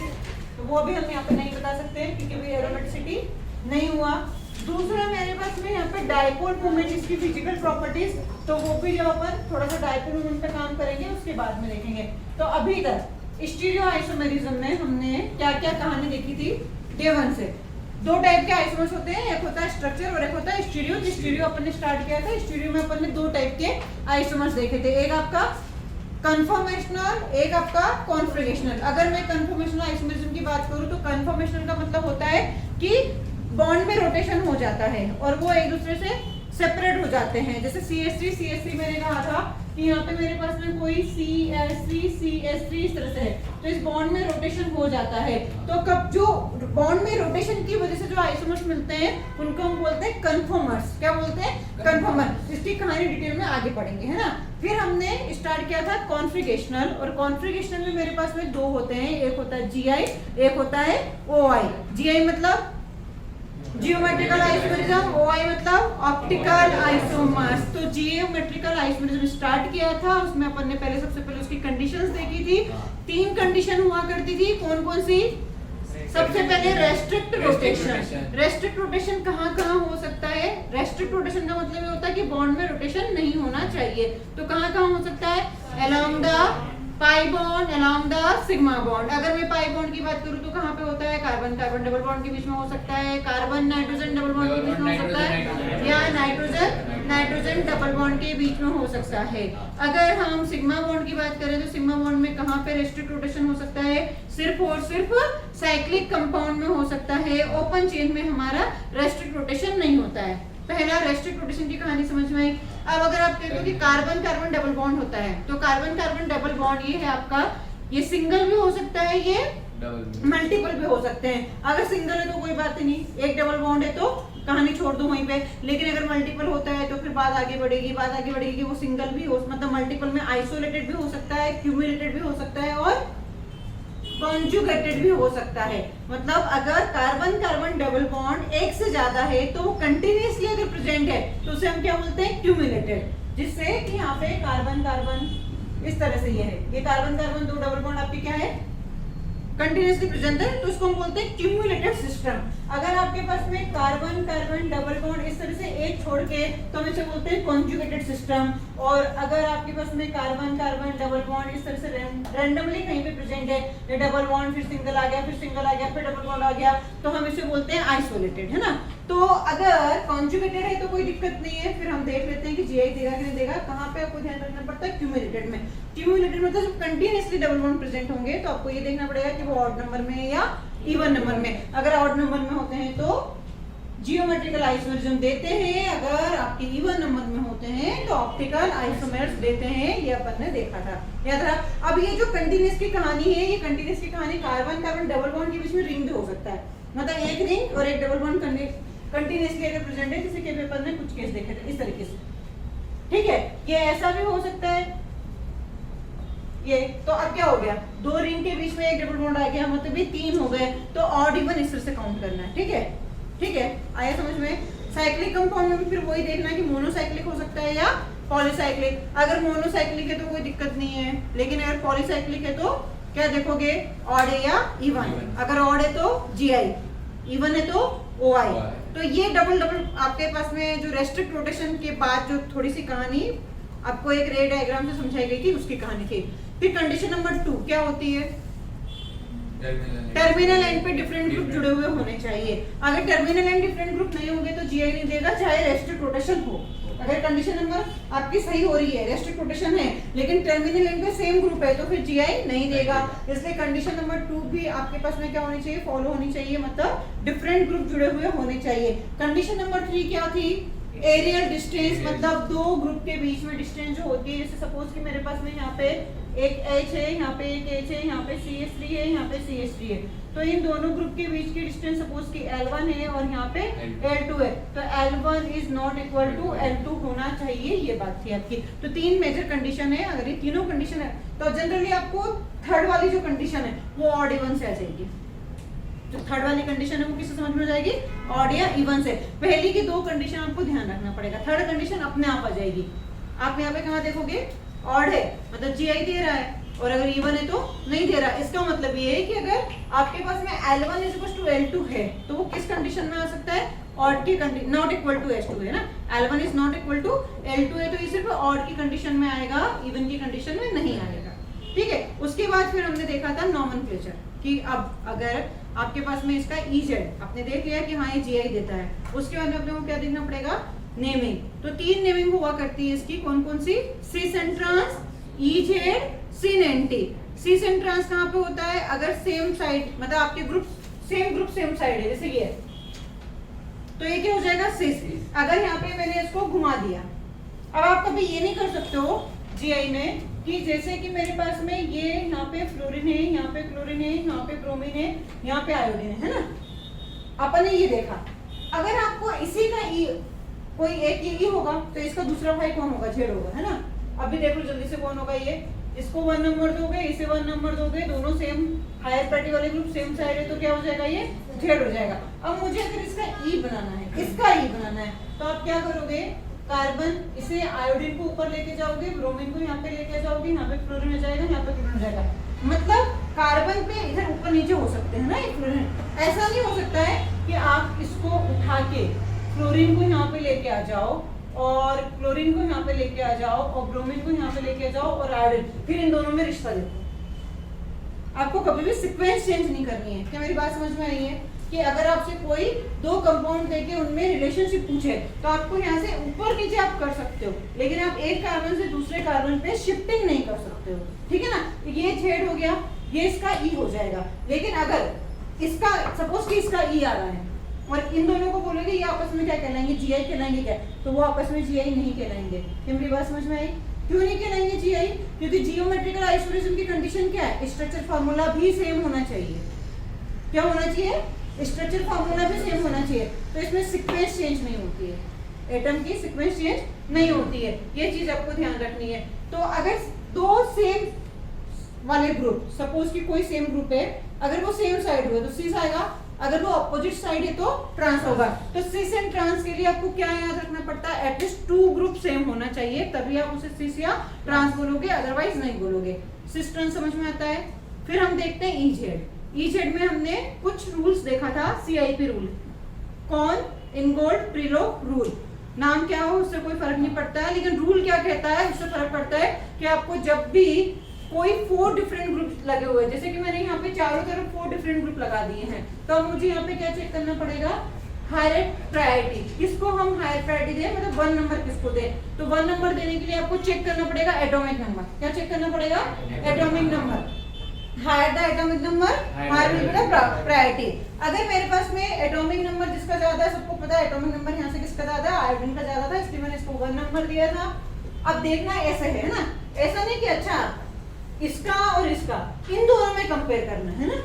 तो वो भी हम यहाँ पे नहीं बता सकते हैं क्योंकि भी एरोमेटिसिटी नहीं हुआ। दूसरा मेरे पास में यहाँ पे डाइपोल मोमेंट, इसकी फिजिकल प्रॉपर्टीज, तो वो भी जो अपन थोड़ा सा डाइपोल मोमेंट पे काम करेंगे उसके बाद में देखेंगे। तो अभी तक स्टीरियो आइसोमेरिज्म में हमने क्या क्या कहानी देखी थी डे 1 से। दो टाइप के आइसोमर्स होते हैं, एक होता है स्ट्रक्चर और एक होता है स्टीरियो। स्टीरियो अपन ने स्टार्ट किया था, स्टीरियो में अपन ने दो टाइप के आइसोमर्स देखे थे, एक आपका कन्फॉर्मेशनल, एक आपका कॉन्फिगरेशनल। अगर मैं कन्फॉर्मेशनल आइसोमेरिज्म की बात करूं तो कन्फॉर्मेशनल का मतलब होता है कि बॉन्ड में रोटेशन हो जाता है और वो एक दूसरे से सेपरेट हो जाते हैं। जैसे CH3 मैंने कहा था कि यहाँ पे मेरे पास में कोई CH3 इस तरह से है, तो इस बॉन्ड में रोटेशन हो जाता है। तो कब जो बॉन्ड में रोटेशन की वजह से जो आइसोमर्स मिलते हैं उनको हम बोलते हैं कन्फॉर्मर्स। क्या बोलते हैं? कन्फॉर्मर। इसकी कहानी डिटेल में आगे पढ़ेंगे, है ना। फिर हमने स्टार्ट किया था कॉन्फिगरेशनल, और कॉन्फिगरेशनल में मेरे पास में दो होते हैं, एक होता है GI, एक होता है OI। GI मतलब जियोमेट्रिकल आइसोमेरिज्म, OI मतलब ऑप्टिकल आइसोमर्स। तो जियोमेट्रिकल आइसोमेरिज्म स्टार्ट किया था, उसमें अपन ने पहले सबसे पहले उसकी कंडीशंस देखी थी। 3 कंडीशन हुआ करती थी, कौन कौन सी? सबसे पहले रेस्ट्रिक्ट रोटेशन। रेस्ट्रिक्ट रोटेशन कहाँ कहाँ हो सकता है? रेस्ट्रिक्ट रोटेशन का मतलब ये होता है कि बॉन्ड में रोटेशन नहीं होना चाहिए। तो कहाँ कहाँ हो सकता है? Along the pi bond, along the sigma bond. अगर मैं पाई बॉन्ड की बात करूँ तो कहाँ पे होता है? कार्बन कार्बन डबल बॉन्ड के बीच में हो सकता है, कार्बन नाइट्रोजन डबल बॉन्ड के बीच में हो सकता है, या नाइट्रोजन नाइट्रोजन डबल बॉन्ड के बीच में हो सकता है। अगर हम सिग्मा बॉन्ड की बात करें तो सिग्मा बॉन्ड में कहाँ पे रेस्ट्रिक्ट रोटेशन हो सकता है? सिर्फ और सिर्फ साइक्लिक कंपाउंड में हो सकता है। ओपन चेन में हमारा रेस्ट्रिक्ट रोटेशन नहीं होता है। पहला रेस्ट्रिक्ट रोटेशन की कहानी समझ में आई। अब अगर आप कहते हो कि कार्बन कार्बन डबल बॉन्ड होता है, तो कार्बन कार्बन डबल बॉन्ड ये है आपका, ये सिंगल भी हो सकता है, ये मल्टीपल भी हो सकते हैं। अगर सिंगल है तो कोई बात ही नहीं, एक डबल बॉन्ड है तो कहानी छोड़ दो वहीं पे। लेकिन अगर मल्टीपल होता है तो फिर बात आगे बढ़ेगी कि वो सिंगल भी हो, मतलब मल्टीपल में आइसोलेटेड भी हो सकता है, क्यूमुलेटेड भी हो सकता है और कॉन्जुगेटेड भी हो सकता है। मतलब अगर कार्बन कार्बन डबल बॉन्ड एक से ज्यादा है तो वो कंटिन्यूअसली अगर प्रेजेंट है तो उसे हम क्या बोलते हैं? क्यूमुलेटेड। जिससे कि यहाँ पे कार्बन कार्बन इस तरह से ये है, ये कार्बन कार्बन दो डबल बॉन्ड आपके क्या है? कंटिन्यूअसली प्रेजेंट है, तो इसको हम बोलते हैं क्यूमुलेटेड सिस्टम। अगर आपके पास में कार्बन कार्बन डबल बॉन्ड इस तरह से एक छोड़ के, तो हम इसे बोलते हैं कॉन्जुगेटेड सिस्टम। और अगर आपके पास में कार्बन कार्बन डबल बॉन्ड इस तरह से रैंडमली कहीं पे प्रेजेंट है, ये डबल बॉन्ड फिर सिंगल आ गया, फिर सिंगल आ गया, फिर डबल बॉन्ड आ गया, तो हम इसे बोलते हैं आइसोलेटेड, है ना। तो अगर कॉन्जुगेटेड है तो कोई दिक्कत नहीं है, फिर हम देख लेते हैं कि GI देगा कि नहीं देगा। कहाँ पे आपको ध्यान रखना पड़ता है? क्यूमुलेटेड में। क्यूमुलेटेड मतलब जब कंटिन्यूअसली डबल बॉन्ड प्रेजेंट होंगे तो आपको ये देखना पड़ेगा कि वो ऑड नंबर में है या इवन नंबर में। अगर ऑड नंबर में होते हैं तो जियोमेट्रिकल आइसोमेरिज्म देते हैं, अगर आपके इवन नंबर में होते हैं तो ऑप्टिकल आइसोमर्स देते हैं। ये अपन ने देखा था, याद रहा। अब ये जो कंटिन्यूअस की कहानी है, ये कंटिन्यूअस की कहानी कार्बन कार्बन डबल बॉन्ड के बीच में रिंग भी हो सकता है, मतलब एक रिंग और एक डबल बॉन्ड कंटिन्यूअसली अगर प्रेजेंट है, जैसे कि पेपर में कुछ केस देखे थे इस तरीके से, ठीक है। ये ऐसा भी हो सकता है, ये तो अब क्या हो गया? दो रिंग के बीच में एक डबल बॉन्ड आ गया, मतलब ये 3 हो गए। तो ऑड इवन इस तरह से काउंट करना है, ठीक है, ठीक है, आया समझ में। साइक्लिक कंपाउंड में भी फिर वही देखना है कि मोनोसाइक्लिक हो सकता है या पॉलीसाइक्लिक। अगर मोनोसाइक्लिक है तो कोई दिक्कत नहीं है, लेकिन अगर पॉलीसाइक्लिक है तो क्या देखोगे? ऑड है या इवन। अगर ऑड है तो GI, इवन है तो OI। तो ये डबल डबल आपके पास में जो रेस्ट्रिक्ट रोटेशन के बाद जो थोड़ी सी कहानी आपको एक रे डायग्राम से समझाई गई थी, उसकी कहानी थी। फिर कंडीशन नंबर 2 क्या होती है? टर्मिनल एंड पे डिफरेंट ग्रुप जुड़े हुए होने चाहिए। अगर टर्मिनल एंड डिफरेंट ग्रुप नहीं होंगे तो GI नहीं देगा, चाहे रेस्ट्रिक्ट रोटेशन हो। अगर कंडीशन नंबर आपकी सही हो रही है, रेस्ट्रिक्ट रोटेशन है, लेकिन टर्मिनल एंड पे सेम ग्रुप है, तो फिर GI नहीं देगा। इसलिए कंडीशन नंबर 2 भी आपके पास में क्या होनी चाहिए? फॉलो होनी चाहिए, मतलब डिफरेंट ग्रुप जुड़े हुए होने चाहिए। कंडीशन नंबर 3 क्या थी? एरियल डिस्टेंस मतलब दो ग्रुप के बीच में डिस्टेंस जो होती है, जैसे सपोज कि मेरे पास में यहाँ पे एक H है, यहाँ पे एक H है, यहाँ पे CH3 है, यहाँ पे CH3 है, तो इन दोनों ग्रुप के बीच की डिस्टेंस सपोज कि L1 है और यहाँ पे L2 है, तो L1 is not equal to L2 होना चाहिए, ये बात थी आपकी। तो तीन मेजर कंडीशन है, अगर ये तीनों कंडीशन है तो जनरली आपको थर्ड वाली जो कंडीशन है वो ऑड इवन से आ जाएगी। जो थर्ड वाली कंडीशन है वो किससे समझ में आ जाएगी, ऑड या इवन से। पहली की दो कंडीशन आपको ध्यान रखना पड़ेगा, थर्ड कंडीशन अपने आप आ जाएगी। आप यहाँ पे कहाँ देखोगे, ऑड है मतलब GI दे रहा है, और अगर इवन है तो नहीं दे रहा। इसका मतलब ये है कि अगर आपके पास में L1 is equal to L2 है तो वो किस कंडीशन में आ सकता है, ऑड की condition, not equal to H2 है ना, L1 is not equal to L2 है तो ये सिर्फ ऑड की कंडीशन में आएगा, इवन की कंडीशन में नहीं आएगा। ठीक है, उसके बाद फिर हमने देखा था नॉमेनक्लेचर कि अब अगर आपके पास में इसका EZ आपने देख लिया कि हाँ ये GI देता है, उसके बाद में अपने को क्या देखना पड़ेगा, नेमिंग। तो तीन नेमिंग हुआ करती है इसकी, कौन कौन सी, cis and trans, EZ, syn and टी। सिस एंड ट्रांस कहाँ पे होता है, अगर सेम साइड मतलब आपके ग्रुप सेम साइड है, जैसे ये तो ये क्या हो जाएगा, सिस। अगर यहाँ पे मैंने इसको घुमा दिया, अब आप कभी ये नहीं कर सकते हो GI में कि जैसे कि मेरे पास में ये यहाँ पे फ्लोरीन है, यहाँ पे क्लोरीन है, यहाँ पे ब्रोमीन है, यहाँ पे आयोडीन है ना, अपन ने ये देखा। अगर आपको इसी का कोई एक E होगा तो इसका दूसरा भाई कौन होगा, Z होगा, है ना। अभी देख लो जल्दी से कौन होगा, ये इसको 1 नंबर दोगे, इसे 1 नंबर दोगे, दोनों सेम हायर प्रायोरिटी वाले ग्रुप सेम साइड है तो क्या हो जाएगा, ये Z हो जाएगा। अब मुझे अगर इसका E बनाना है, इसका E बनाना है तो आप क्या करोगे, कार्बन इसे आयोडीन को ऊपर लेके जाओगे, ब्रोमीन को यहाँ पे लेके जाओगे, यहाँ पे क्लोरीन हो जाएगा, यहाँ पे क्लोरीन हो जाएगा। मतलब कार्बन पे इधर ऊपर नीचे हो सकते हैं ना ये क्लोरीन, ऐसा नहीं हो सकता है कि आप इसको उठा के क्लोरीन को यहाँ पे लेके आ जाओ और क्लोरीन को यहाँ पे लेके आ जाओ और ब्रोमीन को यहाँ पे लेके आ जाओ और आयोडीन, फिर इन दोनों में रिश्ता देखो। आपको कभी भी सीक्वेंस चेंज नहीं करनी है। क्या मेरी बात समझ में आई है कि अगर आपसे कोई दो कंपाउंड देके उनमें रिलेशनशिप पूछे तो आपको यहाँ से ऊपर नीचे आप कर सकते हो, लेकिन आप एक कार्बन से दूसरे कार्बन पे शिफ्टिंग नहीं कर सकते हो, ठीक है ना। ये Z हो गया, ये इसका E हो जाएगा। लेकिन अगर इसका सपोज कि इसका E आ रहा है और इन दोनों को बोलोगे ये आपस में क्या कहलाएंगे, GI कहलाएंगे क्या, तो वो आपस में GI नहीं कहलाएंगे। क्या मेरी बात समझ में आई, क्यों नहीं कहलाएंगे GI, क्योंकि जियोमेट्रिकल आइसोलेशन की कंडीशन क्या है, स्ट्रक्चर फार्मूला भी सेम होना चाहिए। क्या होना चाहिए, स्ट्रक्चर फार्मूला भी सेम होना चाहिए, तो इसमें सीक्वेंस चेंज नहीं होती है, एटम की सीक्वेंस चेंज नहीं होती है, ये चीज आपको ध्यान रखनी है। तो अगर दो सेम वाले ग्रुप, सपोज कि कोई सेम ग्रुप है, अगर वो सेम साइड हुए तो सिस आएगा, अगर वो अपोजिट साइड है तो ट्रांस होगा। तो सिस एंड ट्रांस के लिए आपको क्या याद रखना पड़ता है, एटलीस्ट 2 ग्रुप सेम होना चाहिए, तभी आप उसे सिस या ट्रांस बोलोगे, अदरवाइज नहीं बोलोगे। सिस ट्रांस समझ में आता है। फिर हम देखते हैं EZ में हमने कुछ रूल्स देखा था, CIP रूल, कौन, इनगोल्ड, प्रिलोग रूल। नाम क्या हो उससे कोई फर्क नहीं पड़ता है, लेकिन रूल क्या कहता है उससे फर्क पड़ता है कि आपको जब भी कोई 4 डिफरेंट ग्रुप लगे हुए हैं, जैसे कि मैंने यहाँ पे चारों तरफ 4 डिफरेंट ग्रुप लगा दिए हैं, तो अब मुझे यहाँ पे क्या चेक करना पड़ेगा, हायर प्रायोरिटी, किसको हम हायर प्रायोरिटी दें, मतलब 1 नंबर किसको दें। तो 1 नंबर देने के लिए आपको चेक करना पड़ेगा एटॉमिक नंबर। क्या चेक करना पड़ेगा, atomic number. Higher the atomic number higher will be the priority. अगर मेरे पास में एटॉमिक नंबर जिसका ज्यादा है, सबको पता है एटॉमिक नंबर यहाँ से किसका ज्यादा है, आयोडीन का ज्यादा था, इसलिए मैंने इसको 1 नंबर दिया था। अब देखना ऐसे है ना, ऐसा नहीं कि अच्छा इसका और इसका, इन दोनों में कंपेयर करना है ना,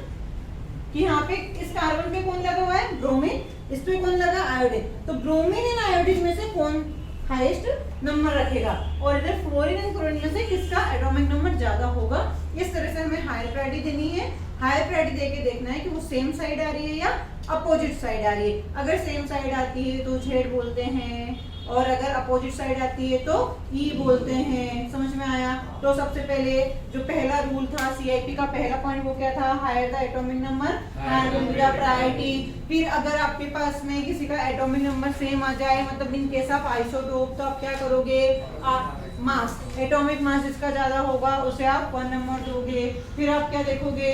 कि यहाँ पे इस कार्बन पे कौन लगा हुआ है, ब्रोमीन, इस पे कौन लगा, आयोडीन, तो ब्रोमीन एंड आयोडीन में से कौन हाईएस्ट नंबर रखेगा, और इधर फ्लोरीन एंड क्लोरीन में से किसका एटॉमिक नंबर ज्यादा होगा। इस तरह से हमें हायर प्रायोरिटी देनी है। हायर प्रायोरिटी देके देखना है कि वो सेम साइड आ रही है या अपोजिट साइड आ रही है। अगर सेम साइड आती है तो Z बोलते हैं, और अगर अपोजिट साइड आती है तो E बोलते हैं। समझ में आया। तो सबसे पहले जो पहला रूल था CIP का, पहला पॉइंट वो क्या था, higher the atomic number higher will be the priority. फिर अगर आपके पास में किसी का एटॉमिक नंबर सेम आ जाए, मतलब इन केस ऑफ आइसोटोप, तो आप क्या करोगे, मास, एटॉमिक मास जिसका ज्यादा होगा उसे आप 1 नंबर दोगे। फिर आप क्या देखोगे,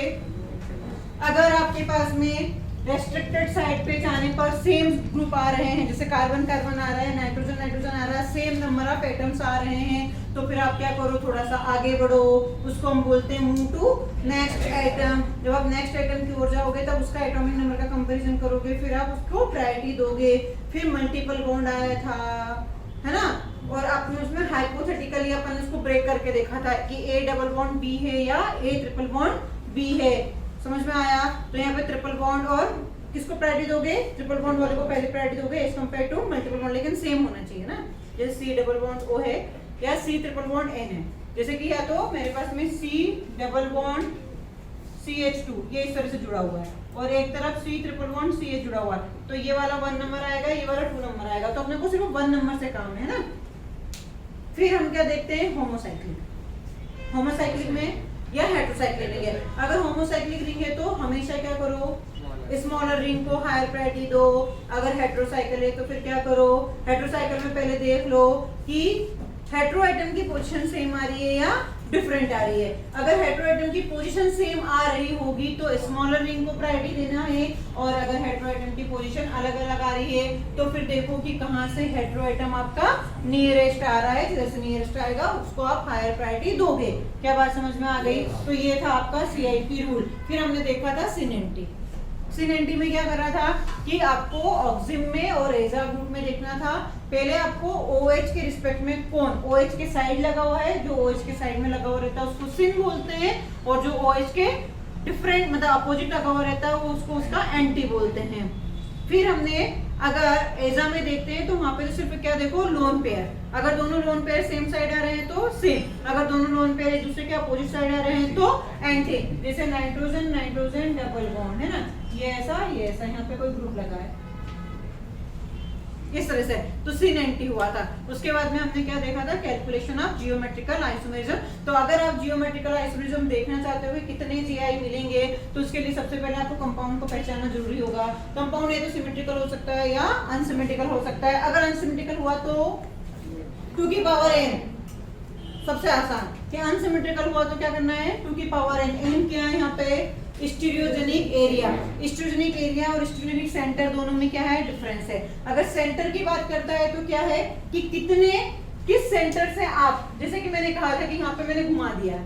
अगर आपके पास में रेस्ट्रिक्टेड साइड पे जाने पर सेम ग्रुप आ रहे हैं, जैसे कार्बन कार्बन आ रहा है, नाइट्रोजन नाइट्रोजन आ रहा है, सेम नंबर ऑफ एटम्स आ रहे हैं, तो फिर आप क्या करो, थोड़ा सा आगे बढ़ो, उसको हम बोलते हैं मूव टू नेक्स्ट एटम। जब आप नेक्स्ट एटम की ओर जाओगे तब उसका एटॉमिक नंबर का कंपैरिजन करोगे, फिर आप उसको प्रायोरिटी दोगे। फिर मल्टीपल बॉन्ड आया था, है ना, और आपने उसमें हाइपोथेटिकली अपन उसको ब्रेक करके देखा था कि A डबल बॉन्ड B है या A ट्रिपल बॉन्ड B है। समझ में आया? तो यहाँ पे ट्रिपल बॉन्ड और किसको प्रायोरिटी दोगे, ट्रिपल बॉन्ड वाले को पहले प्रायोरिटी दोगे as compared to multiple bond, लेकिन सेम होना चाहिए ना, जैसे C डबल बॉन्ड O है या C ट्रिपल बॉन्ड N है। जैसे कि या तो मेरे पास में C डबल बॉन्ड CH2 ये इस तरह से जुड़ा हुआ है और एक तरफ C ट्रिपल बॉन्ड CH जुड़ा हुआ है, तो ये वाला 1 नंबर आएगा, ये वाला 2 नंबर आएगा, तो अपने को सिर्फ 1 नंबर से काम है ना। फिर हम क्या देखते हैं, होमोसाइक्लिक। होमोसाइक्लिक में या हेटेरोसाइक्लिक रिंग है, अगर होमोसाइक्लिक रिंग है तो हमेशा क्या करो, स्मॉलर रिंग को हायर प्रायोरिटी दो। अगर हेटेरोसाइकिल है तो फिर क्या करो, हेटेरोसाइकिल में पहले देख लो कि हेटेरो एटम की पोजीशन सेम आ रही है या डिफरेंट आ रही है। अगर हेटेरो एटम की पोजीशन सेम आ रही होगी तो स्मॉलर रिंग को प्रायोरिटी देना है, और अगर हेटेरो एटम की पोजीशन अलग अलग आ रही है तो फिर देखो कि कहां से हेटेरो एटम आपका नियरेस्ट आ रहा है, जैसे नियरेस्ट आएगा उसको आप हायर प्रायोरिटी दोगे। क्या बात समझ में आ गई? तो ये था आपका CIP रूल। फिर हमने देखा था सिनेंटी। सिनेंटी में क्या कर रहा था कि आपको ऑक्सिम में और एजा ग्रुप में देखना था, पहले आपको OH के रिस्पेक्ट में कौन OH के साइड लगा हुआ है, जो OH के साइड में लगा हुआ रहता है उसको सिन बोलते हैं, और जो OH के डिफरेंट मतलब अपोजिट लगा हुआ रहता है वो उसको उसका एंटी बोलते हैं। फिर हमने अगर एजा में देखते हैं तो वहां पे तो सिर्फ क्या देखो, लोन पेयर, अगर दोनों लोन पेयर सेम साइड आ रहे हैं तो सेम, अगर दोनों लोन पेयर एक दूसरे के अपोजिट साइड आ रहे हैं तो एंटी। जैसे नाइट्रोजन नाइट्रोजन डबल बॉन्ड है ना, ये ऐसा यहाँ पे कोई ग्रुप लगा है इस तरह से, तो सिन एंटी हुआ था। उसके बाद में हमने क्या देखा था, कैलकुलेशन ऑफ जियोमेट्रिकल आइसोमेरिज्म। तो अगर आप जियोमेट्रिकल आइसोमेरिज्म देखना चाहते हो कितने GI मिलेंगे, तो उसके लिए सबसे पहले आपको कंपाउंड को पहचानना जरूरी होगा। कंपाउंड या तो सिमेट्रिकल हो सकता है या अनसिमेट्रिकल हो सकता है। अगर अनसिमेट्रिकल हुआ तो 2 की पावर n, सबसे आसान। कि अनसिमेट्रिकल हुआ तो क्या करना है, 2 की पावर n। n क्या है यहाँ पे, स्टीरियोजेनिक एरिया। स्टीरियोजेनिक एरिया और स्टीरियोजेनिक सेंटर दोनों में क्या है, डिफरेंस है। अगर सेंटर की बात करता है तो क्या है कि किस सेंटर से आप, जैसे कि मैंने कहा था कि यहाँ पे मैंने घुमा दिया,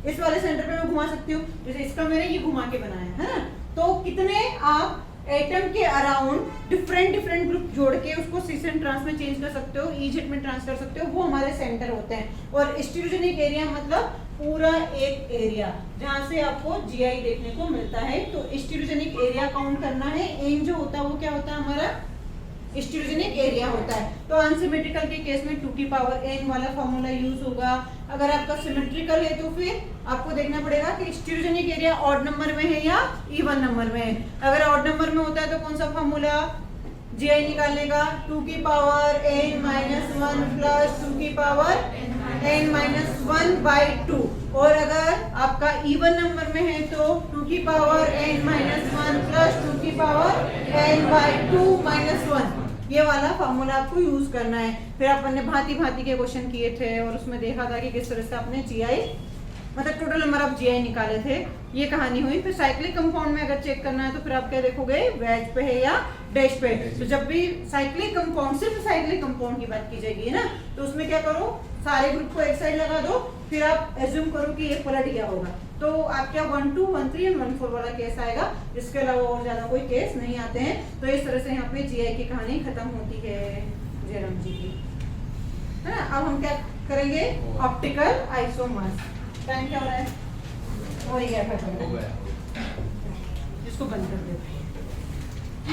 इस वाले सेंटर पे मैं घुमा सकती हूँ, जैसे इसका मैंने ये घुमा के बनाया है ना, तो कितने आप एटम के अराउंड डिफरेंट ग्रुप जोड़ के उसको cis and trans में चेंज कर सकते हो, EZ में ट्रांस कर सकते हो, वो हमारे सेंटर होते हैं। और स्टीरियोजेनिक एरिया मतलब पूरा एक एरिया जहां से आपको GI देखने को मिलता है, तो स्टीरियोजेनिक एरिया काउंट करना है। n जो होता है वो क्या होता है, हमारा स्टीरियोजेनिक एरिया होता है। तो अनसिमेट्रिकल के केस में 2 की पावर n वाला फॉर्मूला यूज होगा। अगर आपका सिमेट्रिकल है तो फिर आपको देखना पड़ेगा कि स्टीरियोजेनिक एरिया ऑड नंबर में है या इवन नंबर में है। अगर ऑड नंबर में होता है तो कौन सा फॉर्मूला, GI निकालने का 2 की पावर n माइनस 1 प्लस 2 की पावर n माइनस 1 बाई 2। और अगर आपका इवन नंबर में है तो 2 की पावर n माइनस 1 प्लस 2 की पावर n बाई 2 माइनस 1, ये वाला फॉर्मूला आपको यूज करना है। फिर अपन ने भांति के क्वेश्चन किए थे और उसमें देखा था कि किस तरह से आपने GI मतलब टोटल नंबर ऑफ GI निकाले थे, ये कहानी हुई। फिर साइक्लिक कंपाउंड में अगर चेक करना है तो फिर आप क्या देखोगे, वेज पे है या डैश पे। तो जब भी साइक्लिक कंपाउंड, सिर्फ साइक्लिक कंपाउंड की बात की जाएगी ना, तो उसमें क्या करो, सारे ग्रुप को एक साइड लगा दो, फिर आप एज्यूम करो कि ये पलट गया होगा, तो आप क्या 1 2 1 3 एंड 1 4 वाला केस आएगा, इसके अलावा और ज्यादा कोई केस नहीं आते हैं। तो इस तरह से यहाँ पे GI की कहानी खत्म होती है जयराम जी की, है ना। अब हम क्या करेंगे, ऑप्टिकल आइसोमर्स। टाइम क्या हो रहा है, हो ही गया खत्म, इसको बंद कर दो,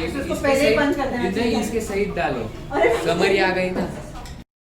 इसको पहले बंद कर देना चाहिए, इसके सहित डालो, अरे समरी आ गई ना।